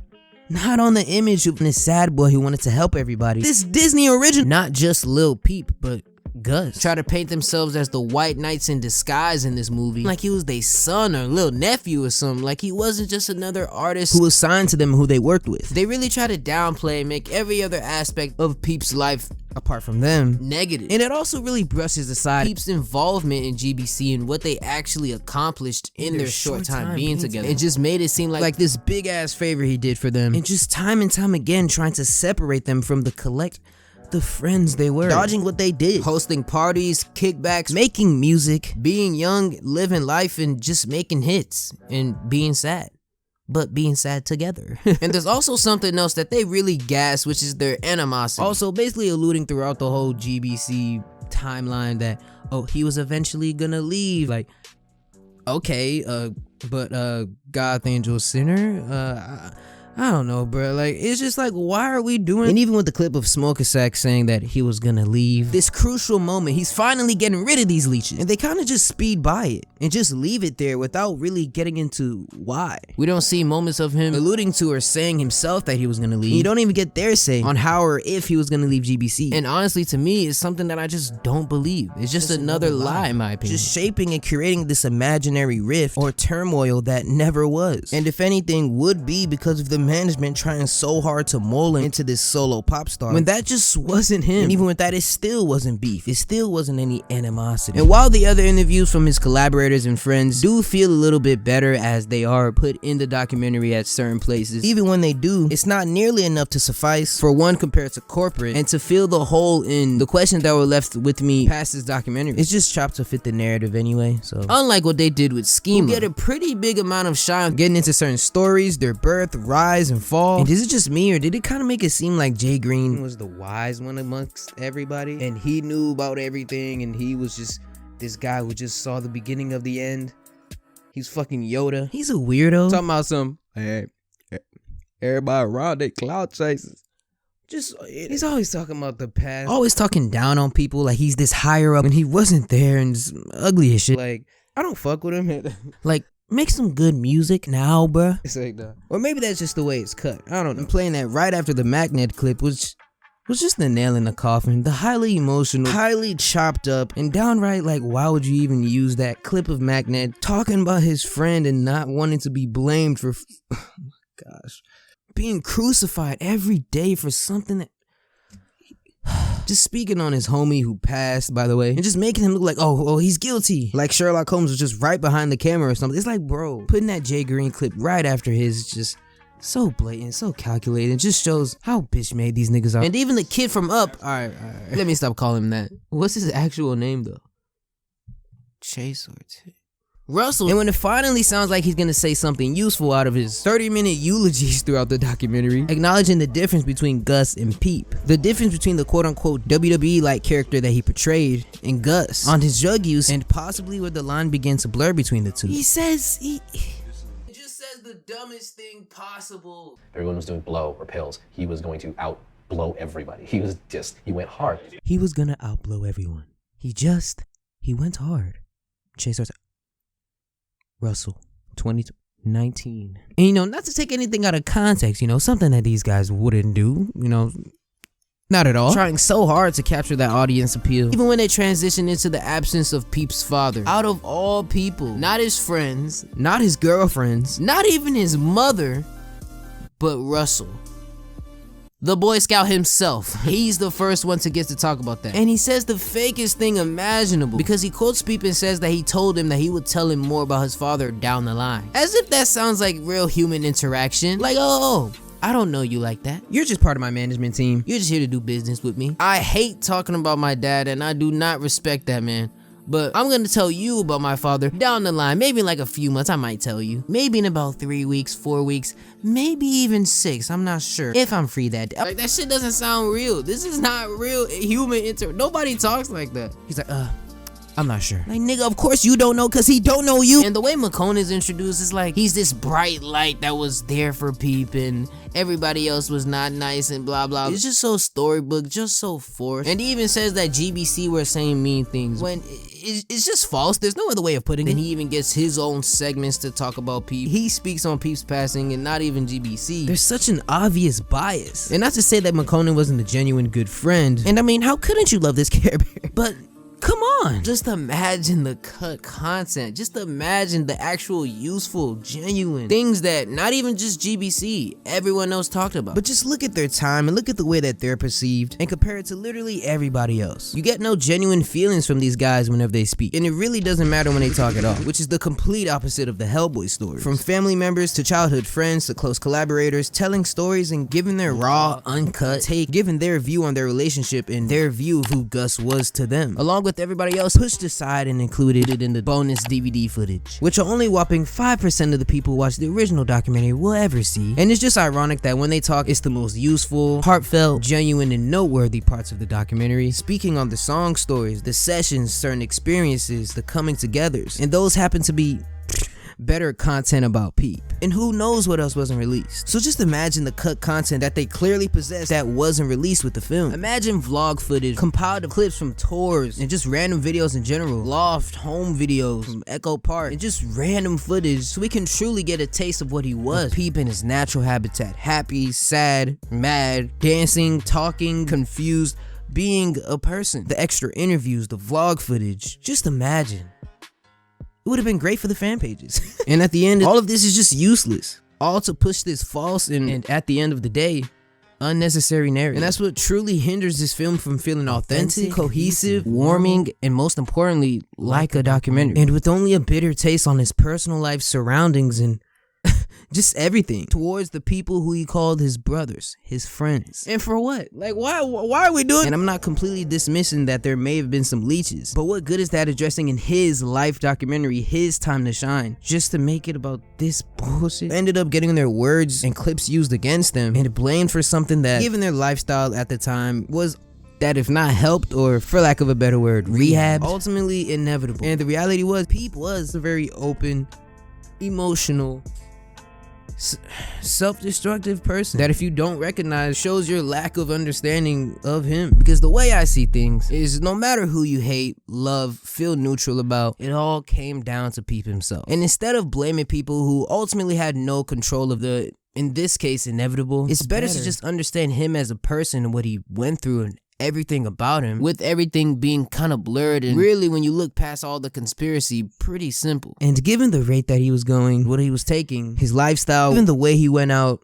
Not on the image of this sad boy who wanted to help everybody. This Disney original, not just Lil Peep, but Gus try to paint themselves as the white knights in disguise in this movie, like he was their son or little nephew or something, like he wasn't just another artist who was signed to them who they worked with. They really try to downplay and make every other aspect of Peep's life apart from them negative, and it also really brushes aside Peep's involvement in GBC and what they actually accomplished in their short time being together. It just made it seem like this big ass favor he did for them, and just time and time again trying to separate them from the friends they were, dodging what they did, hosting parties, kickbacks, making music, being young, living life, and just making hits and being sad, but being sad together. And there's also something else that they really gas, which is their animosity. Also basically alluding throughout the whole GBC timeline that, oh, he was eventually gonna leave. Like, okay, but God, Angel, Sinner, I don't know, bro. Like, it's just like, why are we doing? And even with the clip of Smoker Sack saying that he was gonna leave, this crucial moment, he's finally getting rid of these leeches, and they kind of just speed by it and just leave it there without really getting into why. We don't see moments of him alluding to or saying himself that he was gonna leave. You don't even get their say on how or if he was gonna leave GBC. And honestly, to me, it's something that I just don't believe. It's just another lie, in my opinion. Just shaping and creating this imaginary rift or turmoil that never was. And if anything, would be because of the management trying so hard to mold him into this solo pop star, when that just wasn't him. And even with that, it still wasn't beef. It still wasn't any animosity. And while the other interviews from his collaborators and friends do feel a little bit better as they are put in the documentary at certain places, even when they do, it's not nearly enough to suffice for one compared to corporate and to fill the hole in the questions that were left with me past this documentary. It's just chopped to fit the narrative anyway. So unlike what they did with Schema, you get a pretty big amount of shine getting into certain stories, their birth, rise, and fall. And is it just me, or did it kind of make it seem like Jay Green was the wise one amongst everybody and he knew about everything, and he was just this guy who just saw the beginning of the end? He's fucking Yoda. He's a weirdo. Talking about some, hey, everybody around they cloud chasers. Just, he's always talking about the past, always talking down on people like he's this higher up and he wasn't there, and just ugly as shit. Like, I don't fuck with him. Like, make some good music now, bruh. It's like that. Or maybe that's just the way it's cut. I don't know. I'm playing that right after the Magnet clip, which was just the nail in the coffin. The highly emotional, highly chopped up, and downright like, why would you even use that clip of Magnet talking about his friend and not wanting to be blamed for, oh my gosh, being crucified every day for something that, just speaking on his homie who passed, by the way, and just making him look like, oh, he's guilty. Like Sherlock Holmes was just right behind the camera or something. It's like, bro, putting that Jay Green clip right after his is just so blatant, so calculated. It just shows how bitch made these niggas are. And even the kid from Up, all right. Let me stop calling him that. What's his actual name, though? Chase Ortiz. Russell. And when it finally sounds like he's gonna say something useful out of his 30-minute eulogies throughout the documentary, acknowledging the difference between Gus and Peep, the difference between the quote-unquote WWE-like character that he portrayed and Gus on his drug use, and possibly where the line begins to blur between the two. He says he just says the dumbest thing possible. Everyone was doing blow or pills. He was going to outblow everybody. He went hard. He was gonna outblow everyone. He went hard. Chase Russell, 2019. And you know, not to take anything out of context, you know, something that these guys wouldn't do, you know, not at all. Trying so hard to capture that audience appeal. Even when they transition into the absence of Peep's father. Out of all people, not his friends, not his girlfriends, not even his mother, but Russell. The Boy Scout himself. He's the first one to get to talk about that. And he says the fakest thing imaginable, because he quotes Peep and says that he told him that he would tell him more about his father down the line. As if that sounds like real human interaction. Like, oh, I don't know you like that. You're just part of my management team. You're just here to do business with me. I hate talking about my dad, and I do not respect that man. But I'm gonna tell you about my father down the line. Maybe in like a few months, I might tell you. Maybe in about 3 weeks, 4 weeks, maybe even 6. I'm not sure if I'm free that day. Like, that shit doesn't sound real. This is not real human nobody talks like that. He's like, I'm not sure. Like, nigga, of course you don't know, cause he don't know you. And the way McCone is introduced is like he's this bright light that was there for Peep and everybody else was not nice and blah blah. It's just so storybook, just so forced. And he even says that GBC were saying mean things when it's just false. There's no other way of putting it. And he even gets his own segments to talk about Peep. He speaks on Peep's passing and not even GBC. There's such an obvious bias. And not to say that McCone wasn't a genuine good friend. And I mean, how couldn't you love this Care Bear? But Come on! Just imagine the cut content. Just imagine the actual useful, genuine things that not even just GBC, everyone else talked about. But just look at their time and look at the way that they're perceived and compare it to literally everybody else. You get no genuine feelings from these guys whenever they speak. And it really doesn't matter when they talk at all, which is the complete opposite of the Hellboy stories. From family members to childhood friends to close collaborators, telling stories and giving their raw, uncut take, giving their view on their relationship and their view of who Gus was to them, along with everybody else pushed aside and included it in the bonus DVD footage, which only whopping 5% of the people who watch the original documentary will ever see. And it's just ironic that when they talk, it's the most useful, heartfelt, genuine, and noteworthy parts of the documentary, speaking on the song stories, the sessions, certain experiences, the coming togethers, and those happen to be better content about Peep. And who knows what else wasn't released. So just imagine the cut content that they clearly possessed that wasn't released with the film. Imagine vlog footage, compiled of clips from tours, and just random videos in general, loft home videos from Echo Park, and just random footage so we can truly get a taste of what he was. Peep in his natural habitat, happy, sad, mad, dancing, talking, confused, being a person. The extra interviews, the vlog footage, just imagine. It would have been great for the fan pages. And at the end, all of this is just useless. All to push this false and at the end of the day, unnecessary narrative. And that's what truly hinders this film from feeling authentic, cohesive, warming, and most importantly, like a documentary. And with only a bitter taste on his personal life surroundings and just everything towards the people who he called his brothers, his friends. And for what? Like, why are we doing? And I'm not completely dismissing that there may have been some leeches, but what good is that addressing in his life documentary, his time to shine, just to make it about this bullshit? Ended up getting their words and clips used against them and blamed for something that, given their lifestyle at the time, was that if not helped, or for lack of a better word, rehabbed, ultimately inevitable. And the reality was, Peep was a very open, emotional, self-destructive person that if you don't recognize shows your lack of understanding of him. Because the way I see things is no matter who you hate, love, feel neutral about, it all came down to Peep himself. And instead of blaming people who ultimately had no control of the, in this case, inevitable, it's better to just understand him as a person and what he went through and everything about him, with everything being kind of blurred and really, when you look past all the conspiracy, pretty simple. And given the rate that he was going, what he was taking, his lifestyle, even the way he went out,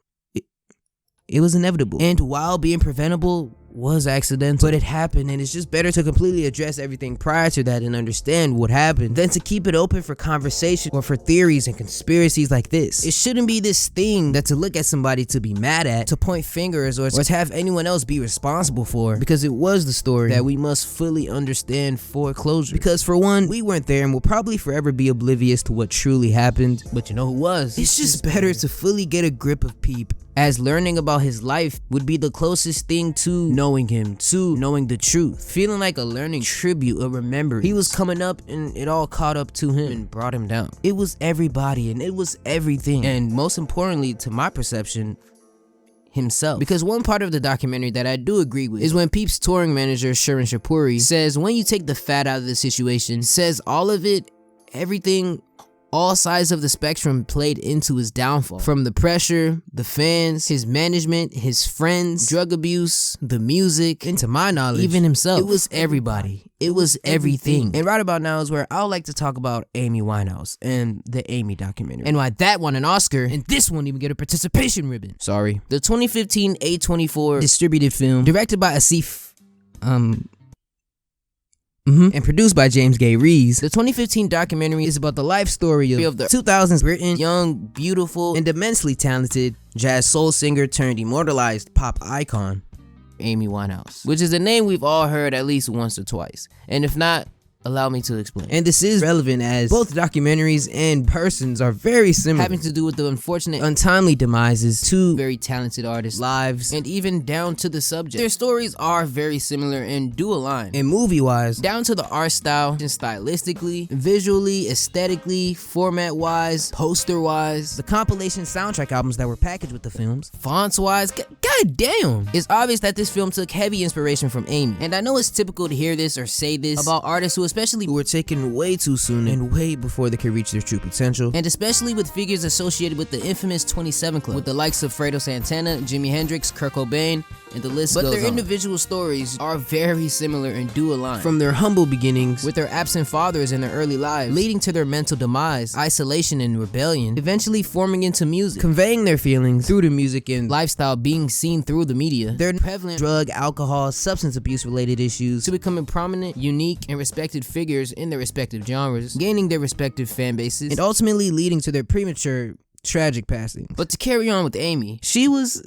it was inevitable. And while being preventable, was accidental, but it happened, and it's just better to completely address everything prior to that and understand what happened than to keep it open for conversation or for theories and conspiracies like this. It shouldn't be this thing that to look at somebody to be mad at, to point fingers, or to have anyone else be responsible for, because it was the story that we must fully understand for closure. Because for one, we weren't there and will probably forever be oblivious to what truly happened, but you know who was? It's just better to fully get a grip of Peep, as learning about his life would be the closest thing to knowing him, to knowing the truth. Feeling like a learning tribute, a remembrance. He was coming up and it all caught up to him and brought him down. It was everybody and it was everything. And most importantly, to my perception, himself. Because one part of the documentary that I do agree with is when Peep's touring manager, Sharon Shapuri, says when you take the fat out of the situation, says all of it, everything, all sides of the spectrum played into his downfall. From the pressure, the fans, his management, his friends, drug abuse, the music, and to my knowledge, even himself. It was everybody. It was everything. And right about now is where I would like to talk about Amy Winehouse and the Amy documentary, and why that won an Oscar and this won't even get a participation ribbon. Sorry. The 2015 A24 distributed film, directed by Asif and produced by James Gay Rees. The 2015 documentary is about the life story of the 2000s Britain, young, beautiful, and immensely talented jazz soul singer turned immortalized pop icon, Amy Winehouse, which is a name we've all heard at least once or twice. And if not, allow me to explain. And this is relevant as both documentaries and persons are very similar, having to do with the unfortunate, untimely demises two very talented artists' lives, and even down to the subject. Their stories are very similar and do align. And movie-wise, down to the art style, and stylistically, visually, aesthetically, format-wise, poster-wise, the compilation soundtrack albums that were packaged with the films, fonts-wise, god damn! It's obvious that this film took heavy inspiration from Amy. And I know it's typical to hear this or say this about artists who especially who were taken way too soon and way before they could reach their true potential, and especially with figures associated with the infamous 27 Club, with the likes of Fredo Santana, Jimi Hendrix, Kurt Cobain, and the list goes on. But their individual stories are very similar and do align. From their humble beginnings, with their absent fathers in their early lives, leading to their mental demise, isolation, and rebellion, eventually forming into music, conveying their feelings through the music and lifestyle being seen through the media, their prevalent drug, alcohol, substance abuse related issues, to becoming prominent, unique, and respected figures in their respective genres, gaining their respective fan bases, and ultimately leading to their premature tragic passing. But to carry on with Amy, she was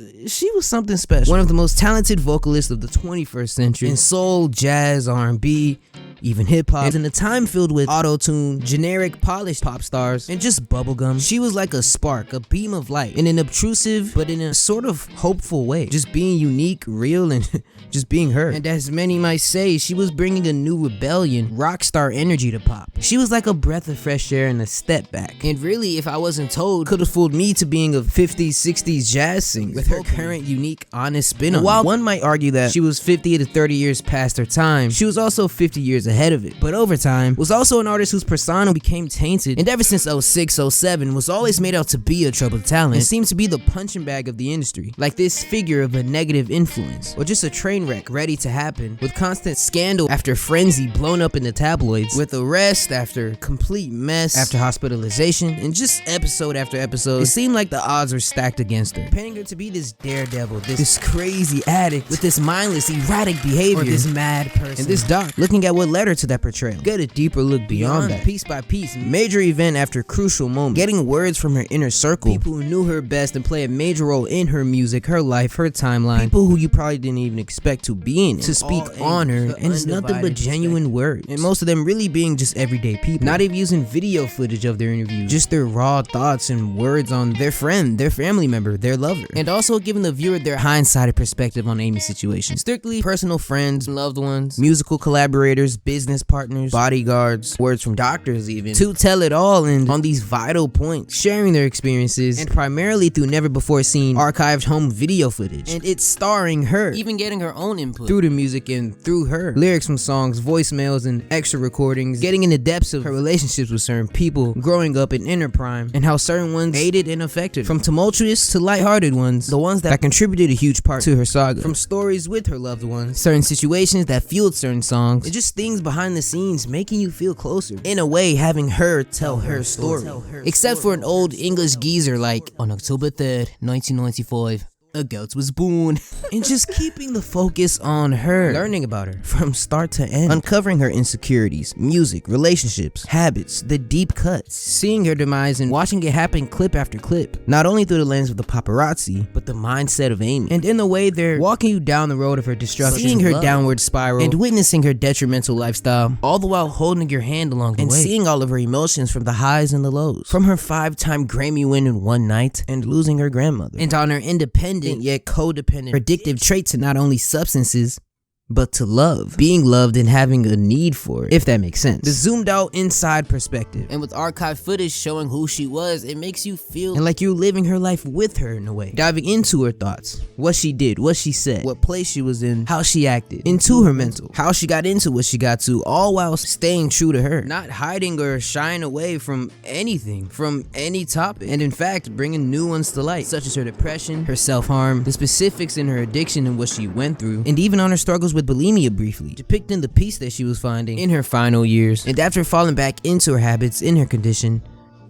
something special. One of the most talented vocalists of the 21st century in soul, jazz, R&B, even hip-hop, and in a time filled with auto-tune, generic polished pop stars, and just bubblegum. She was like a spark, a beam of light, in an obtrusive but in a sort of hopeful way, just being unique, real, and just being her. And as many might say, she was bringing a new rebellion, rock star energy to pop. She was like a breath of fresh air and a step back, and really, if I wasn't told, could have fooled me to being a 50s, 60s jazz singer with her current unique, honest spin on it. While one might argue that she was 50 to 30 years past her time, she was also 50 years ahead of it. But over time, was also an artist whose persona became tainted, and ever since 06, 07, was always made out to be a troubled talent, and seemed to be the punching bag of the industry, like this figure of a negative influence, or just a train wreck ready to happen, with constant scandal after frenzy blown up in the tabloids, with arrest after complete mess after hospitalization, and just episode after episode, it seemed like the odds were stacked against her, painting her to be this daredevil, this crazy addict with this mindless, erratic behavior, or this mad person. And this doc, looking at what led her to that portrayal, get a deeper look beyond that, piece by piece, major event after crucial moment, getting words from her inner circle, people who knew her best and play a major role in her music, her life, her timeline, people who you probably didn't even expect to be in it, to speak on her, and it's nothing but genuine words, and most of them really being just everyday people, not even using video footage of their interviews, just their raw thoughts and words on their friend, their family member, their lover, and also giving the viewer their hindsighted perspective on Amy's situation. Strictly personal friends, loved ones, musical collaborators, business partners, bodyguards, words from doctors even, to tell it all and on these vital points, sharing their experiences, and primarily through never before seen archived home video footage, and it's starring her, even getting her own input through the music and through her lyrics from songs, voicemails, and extra recordings, getting in the depths of her relationships with certain people, growing up in inner prime, and how certain ones aided and affected her, from tumultuous to lighthearted ones, the ones that contributed a huge part to her saga, from stories with her loved ones, certain situations that fueled certain songs, and just things behind the scenes making you feel closer, in a way having her tell her story, except for an old English geezer like, on October 3rd, 1995, a goat was born. And just keeping the focus on her, learning about her from start to end, uncovering her insecurities, music, relationships, habits, the deep cuts, seeing her demise and watching it happen clip after clip, not only through the lens of the paparazzi, but the mindset of Amy. And in a way, they're walking you down the road of her destruction, seeing her downward spiral, and witnessing her detrimental lifestyle, all the while holding your hand along the way, and seeing all of her emotions from the highs and the lows, from her 5-time Grammy win in one night, and losing her grandmother, and on her independent yet codependent addictive traits to not only substances but to love, being loved and having a need for it, if that makes sense. The zoomed out inside perspective, and with archive footage showing who she was, it makes you feel and like you're living her life with her in a way, diving into her thoughts, what she did, what she said, what place she was in, how she acted, into her mental, how she got into what she got to, all while staying true to her, not hiding or shying away from anything, from any topic, and in fact bringing new ones to light, such as her depression, her self-harm, the specifics in her addiction and what she went through, and even on her struggles with bulimia briefly, depicting the peace that she was finding in her final years, and after falling back into her habits in her condition,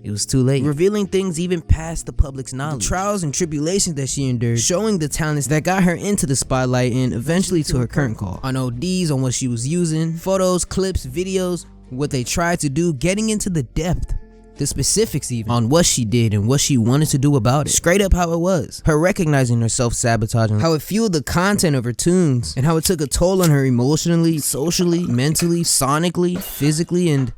it was too late, revealing things even past the public's knowledge, the trials and tribulations that she endured, showing the talents that got her into the spotlight and eventually to her current call, on ODs, on what she was using, photos, clips, videos, what they tried to do, getting into the depth, the specifics even, on what she did and what she wanted to do about it, straight up how it was, her recognizing her self-sabotaging, how it fueled the content of her tunes, and how it took a toll on her emotionally, socially, mentally, sonically, physically, and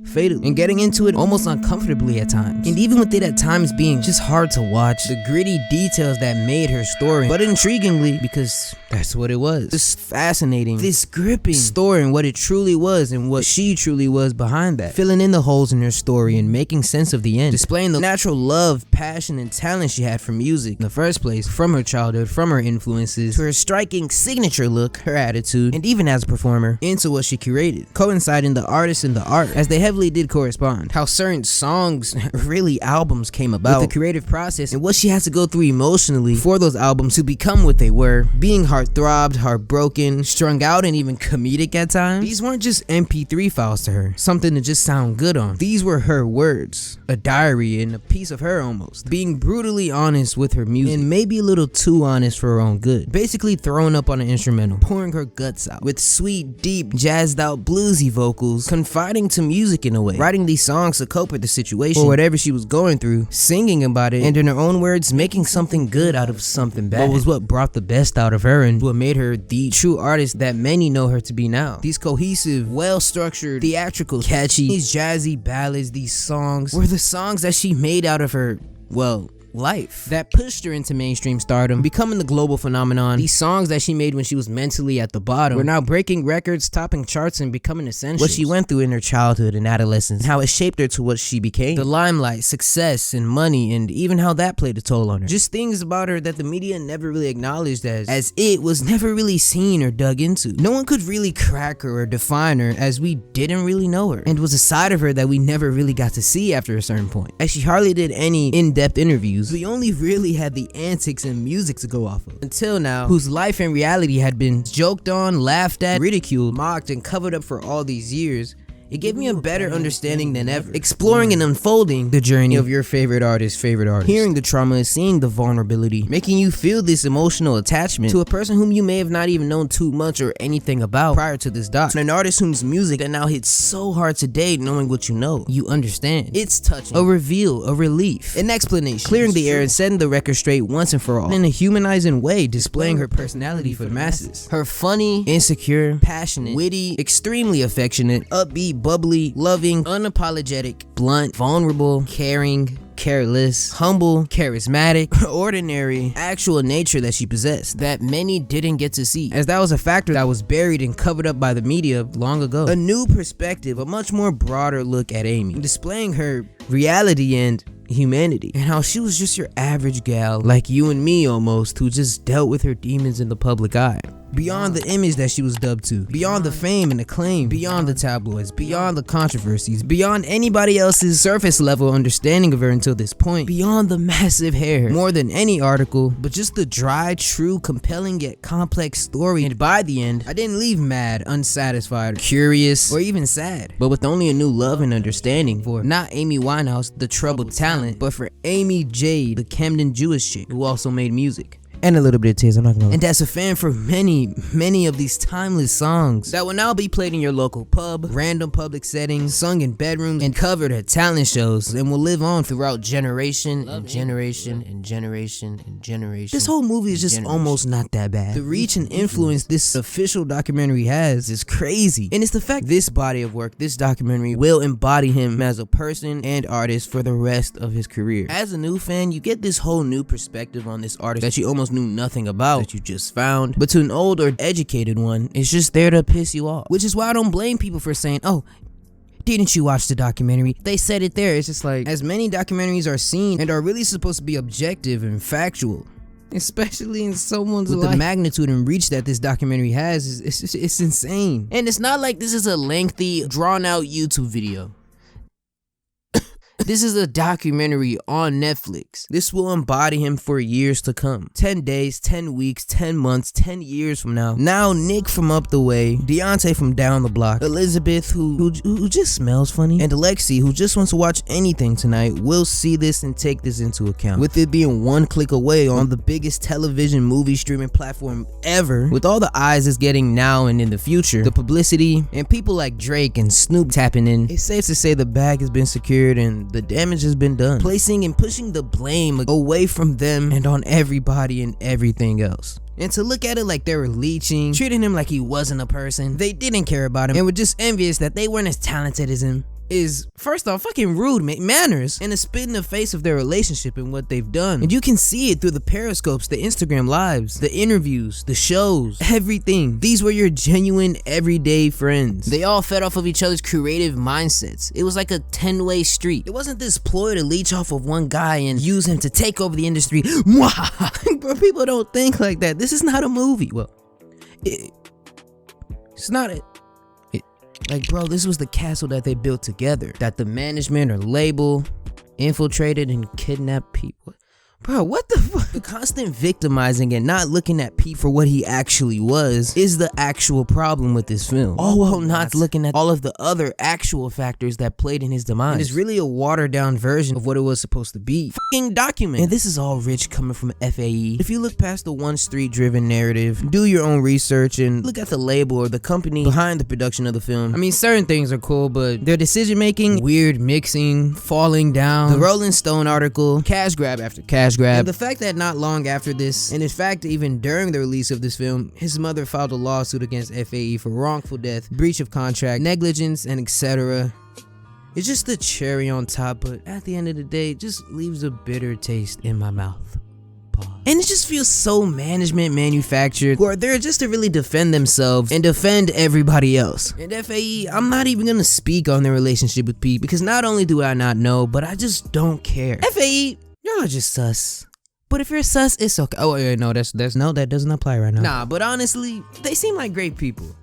fatal, and getting into it almost uncomfortably at times. And even with it at times being just hard to watch, the gritty details that made her story, but intriguingly, because that's what it was, this fascinating, this gripping story and what it truly was and what she truly was behind that, filling in the holes in her story and making sense of the end, displaying the natural love, passion, and talent she had for music in the first place, from her childhood, from her influences, to her striking signature look, her attitude, and even as a performer, into what she curated, coinciding the artist and the art, as they heavily did correspond. How certain songs, really albums, came about, with the creative process, and what she has to go through emotionally for those albums to become what they were, being heart-throbbed, heartbroken, strung out, and even comedic at times. These weren't just MP3 files to her, something to just sound good on. These were her words, a diary and a piece of her almost, being brutally honest with her music, and maybe a little too honest for her own good, basically throwing up on an instrumental, pouring her guts out, with sweet, deep, jazzed out, bluesy vocals, confiding to music in a way, writing these songs to cope with the situation, or whatever she was going through, singing about it, and in her own words, making something good out of something bad. What was what brought the best out of her and what made her the true artist that many know her to be now. These cohesive, well-structured, theatrical, catchy, these jazzy ballads, these songs were the songs that she made out of her, well, life, that pushed her into mainstream stardom, becoming the global phenomenon. These songs that she made when she was mentally at the bottom were now breaking records, topping charts, and becoming essentials. What she went through in her childhood and adolescence, and how it shaped her to what she became. The limelight, success, and money, and even how that played a toll on her. Just things about her that the media never really acknowledged, as it was never really seen or dug into. No one could really crack her or define her, as we didn't really know her, and was a side of her that we never really got to see after a certain point, as she hardly did any in-depth interviews. We only really had the antics and music to go off of, until now, whose life and reality had been joked on, laughed at, ridiculed, mocked, and covered up for all these years. It gave me a better understanding than ever, exploring and unfolding the journey of your favorite artist, hearing the trauma, seeing the vulnerability, making you feel this emotional attachment to a person whom you may have not even known too much or anything about prior to this doc. An artist whose music that now hits so hard today, knowing what you know, you understand. It's touching, a reveal, a relief, an explanation, clearing the air and setting the record straight once and for all, in a humanizing way, displaying her personality for the masses. Her funny, insecure, passionate, witty, extremely affectionate, upbeat, bubbly, loving, unapologetic, blunt, vulnerable, caring, careless, humble, charismatic, ordinary, actual nature that she possessed, that many didn't get to see, as that was a factor that was buried and covered up by the media long ago. A new perspective, a much more broader look at Amy, displaying her reality and humanity, and how she was just your average gal, like you and me almost, who just dealt with her demons in the public eye. Beyond the image that she was dubbed to, beyond the fame and acclaim, beyond the tabloids, beyond the controversies, beyond anybody else's surface level understanding of her until this point, beyond the massive hair, more than any article, but just the dry, true, compelling yet complex story. And by the end, I didn't leave mad, unsatisfied, curious, or even sad, but with only a new love and understanding for not Amy Winehouse, the troubled talent, but for Amy J, the Camden Jewish chick who also made music. And a little bit of tears, I'm not gonna lie. And as a fan for many of these timeless songs that will now be played in your local pub, random public settings, sung in bedrooms, and covered at talent shows, and will live on throughout generation and generation and generation and generation. This whole movie is just almost not that bad. The reach and influence this official documentary has is crazy, and it's the fact this body of work, this documentary, will embody him as a person and artist for the rest of his career. As a new fan, you get this whole new perspective on this artist that you almost knew nothing about, that you just found, but to an old or educated one, it's just there to piss you off. Which is why I don't blame people for saying, oh, didn't you watch the documentary? They said it there. It's just like, as many documentaries are seen and are really supposed to be objective and factual, especially in someone's life, the magnitude and reach that this documentary has, it's insane. And it's not like this is a lengthy, drawn out YouTube video. This is a documentary on Netflix. This will embody him for years to come. 10 days, 10 weeks, 10 months, 10 years from now. Now Nick from up the way, Deontay from down the block, Elizabeth who just smells funny, and Alexi who just wants to watch anything tonight will see this and take this into account. With it being one click away on the biggest television movie streaming platform ever, with all the eyes it's getting now and in the future, the publicity, and people like Drake and Snoop tapping in, it's safe to say the bag has been secured and the damage has been done, placing and pushing the blame away from them and on everybody and everything else. And to look at it like they were leeching, treating him like he wasn't a person, they didn't care about him, and were just envious that they weren't as talented as him. is, first off, fucking rude, manners, and a spit in the face of their relationship and what they've done. And you can see it through the periscopes, the Instagram lives, the interviews, the shows, everything. These were your genuine, everyday friends. They all fed off of each other's creative mindsets. It was like a 10-way street. It wasn't this ploy to leech off of one guy and use him to take over the industry. Bro, people don't think like that. This is not a movie. Well, it's not it. Like, bro, this was the castle that they built together, that the management or label infiltrated and kidnapped people. Bro, what the fuck? The constant victimizing and not looking at Pete for what he actually was is the actual problem with this film. All while not looking at all of the other actual factors that played in his demise. And it's really a watered down version of what it was supposed to be. Fucking document. And this is all rich coming from FAE. If you look past the one street driven narrative, do your own research and look at the label or the company behind the production of the film. I mean, certain things are cool, but their decision making, weird mixing, falling down, the Rolling Stone article, cash grab after cash grab. And the fact that not long after this, and in fact even during the release of this film, his mother filed a lawsuit against FAE for wrongful death, breach of contract, negligence, and etc. It's just the cherry on top, but at the end of the day, it just leaves a bitter taste in my mouth. Pause. And it just feels so management manufactured, who are there just to really defend themselves and defend everybody else. And FAE, I'm not even gonna speak on their relationship with Pete, because not only do I not know, but I just don't care. FAE, y'all are just sus. But if you're sus, it's okay. Oh yeah, no, that doesn't apply right now. Nah, but honestly, they seem like great people.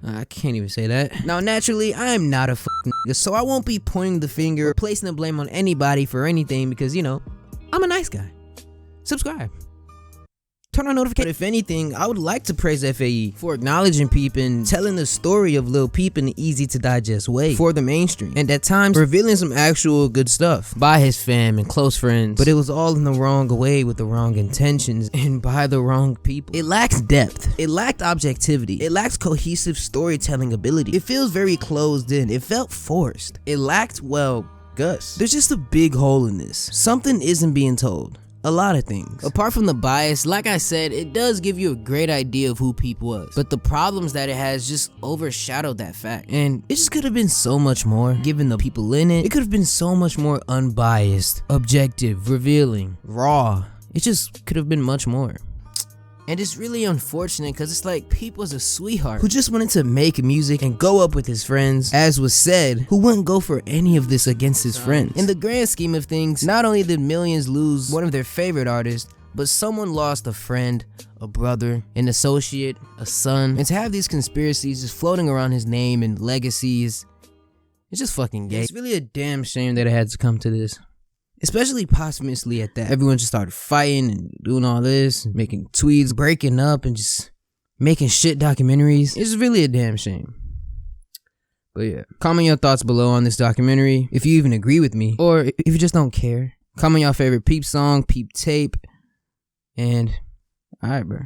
I can't even say that. Now, naturally, I am not a fucking nigga, so I won't be pointing the finger or placing the blame on anybody for anything because, you know, I'm a nice guy. Subscribe. Turn on notifications. But if anything, I would like to praise FAE for acknowledging Peep and telling the story of Lil Peep in an easy to digest way for the mainstream, and at times revealing some actual good stuff by his fam and close friends, but it was all in the wrong way with the wrong intentions and by the wrong people. It lacks depth, it lacked objectivity, it lacks cohesive storytelling ability. It feels very closed in, it felt forced, it lacked, well, guts. There's just a big hole in this. Something isn't being told. A lot of things. Apart from the bias, like I said, it does give you a great idea of who Peep was, but the problems that it has just overshadowed that fact. And it just could have been so much more, given the people in it. It could have been so much more unbiased, objective, revealing, raw. It just could have been much more. And it's really unfortunate because it's like Peep was a sweetheart who just wanted to make music and go up with his friends, as was said, who wouldn't go for any of this against his friends. In the grand scheme of things, not only did millions lose one of their favorite artists, but someone lost a friend, a brother, an associate, a son. And to have these conspiracies just floating around his name and legacies, it's just fucking gay. It's really a damn shame that it had to come to this. Especially posthumously at that. Everyone just started fighting and doing all this, making tweets, breaking up, and just making shit documentaries. It's really a damn shame. But yeah, comment your thoughts below on this documentary, if you even agree with me, or if you just don't care. Comment your favorite Peep song, Peep tape, and alright, bro.